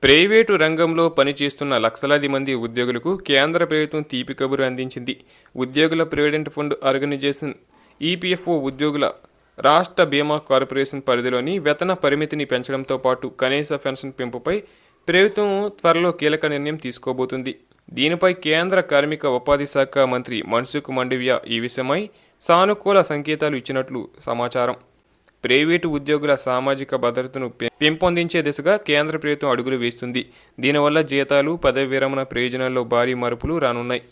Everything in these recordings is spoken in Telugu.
ప్రైవేటు రంగంలో పనిచేస్తున్న లక్షలాది మంది ఉద్యోగులకు కేంద్ర ప్రభుత్వం తీపి కబురు అందించింది. ఉద్యోగుల ప్రావిడెంట్ ఫండ్ ఆర్గనైజేషన్ ఈపీఎఫ్ఓ ఉద్యోగుల రాష్ట్ర బీమా కార్పొరేషన్ పరిధిలోని వేతన పరిమితిని పెంచడంతో పాటు కనీస పెన్షన్ పెంపుపై ప్రభుత్వం త్వరలో కీలక నిర్ణయం తీసుకోబోతుంది. దీనిపై కేంద్ర కార్మిక ఉపాధి శాఖ మంత్రి మన్సుఖ్ మాండవ్య ఈ విషయమై సానుకూల సంకేతాలు ఇచ్చినట్లు సమాచారం. ప్రైవేటు ఉద్యోగుల సామాజిక భద్రతను పెంపొందించే దిశగా కేంద్ర ప్రభుత్వం అడుగులు వేస్తుంది. దీనివల్ల జీతాలు, పదవి విరమణ ప్రయోజనాల్లో భారీ మార్పులు రానున్నాయి.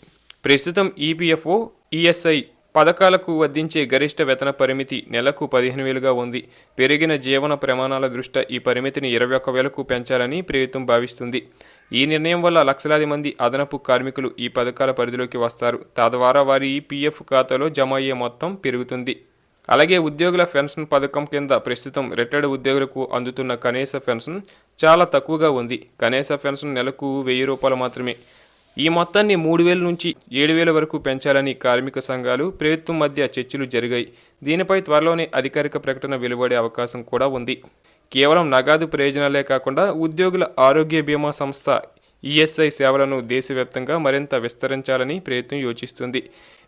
ప్రస్తుతం ఈపీఎఫ్ఓ, ఈఎస్ఐ పథకాలకు వర్తించే గరిష్ట వేతన పరిమితి నెలకు 15,000గా ఉంది. పెరిగిన జీవన ప్రమాణాల దృష్ట్యా ఈ పరిమితిని 21,000కు పెంచాలని ప్రభుత్వం భావిస్తుంది. ఈ నిర్ణయం వల్ల లక్షలాది మంది అదనపు కార్మికులు ఈ పథకాల పరిధిలోకి వస్తారు. తద్వారా వారి ఈపీఎఫ్ ఖాతాలో జమ అయ్యే మొత్తం పెరుగుతుంది. అలాగే ఉద్యోగుల పెన్షన్ పథకం కింద ప్రస్తుతం రిటైర్డ్ ఉద్యోగులకు అందుతున్న కనీస పెన్షన్ చాలా తక్కువగా ఉంది. కనీస పెన్షన్ నెలకు ₹1,000 మాత్రమే. ఈ మొత్తాన్ని 3,000 నుంచి 7,000 వరకు పెంచాలని కార్మిక సంఘాలు, ప్రభుత్వం మధ్య చర్చలు జరిగాయి. దీనిపై త్వరలోనే అధికారిక ప్రకటన వెలువడే అవకాశం కూడా ఉంది. కేవలం నగదు ప్రయోజనాలే కాకుండా ఉద్యోగుల ఆరోగ్య బీమా సంస్థ ఈఎస్ఐ సేవలను దేశవ్యాప్తంగా మరింత విస్తరించాలని ప్రభుత్వం యోచిస్తుంది.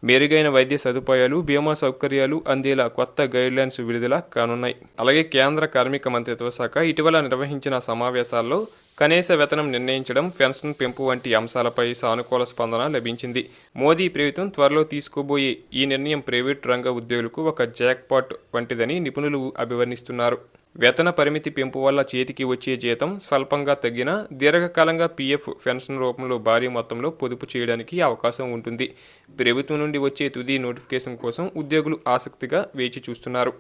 మెరుగైన వైద్య సదుపాయాలు, బీమా సౌకర్యాలు అందేలా కొత్త గైడ్లైన్స్ విడుదల కానున్నాయి. అలాగే కేంద్ర కార్మిక మంత్రిత్వ శాఖ ఇటీవల నిర్వహించిన సమావేశాల్లో కనీస వేతనం నిర్ణయించడం, పెన్షన్ పెంపు వంటి అంశాలపై సానుకూల స్పందన లభించింది. మోదీ ప్రభుత్వం త్వరలో తీసుకోబోయే ఈ నిర్ణయం ప్రైవేటు రంగ ఉద్యోగులకు ఒక జాక్పాట్ వంటిదని నిపుణులు అభివర్ణిస్తున్నారు. వేతన పరిమితి పెంపు వల్ల చేతికి వచ్చే జీతం స్వల్పంగా తగ్గినా దీర్ఘకాలంగా పీఎఫ్ పెన్షన్ రూపంలో భారీ మొత్తంలో పొదుపు చేయడానికి అవకాశం ఉంటుంది. ప్రభుత్వం నుండి వచ్చే తుది నోటిఫికేషన్ కోసం ఉద్యోగులు ఆసక్తిగా వేచి చూస్తున్నారు.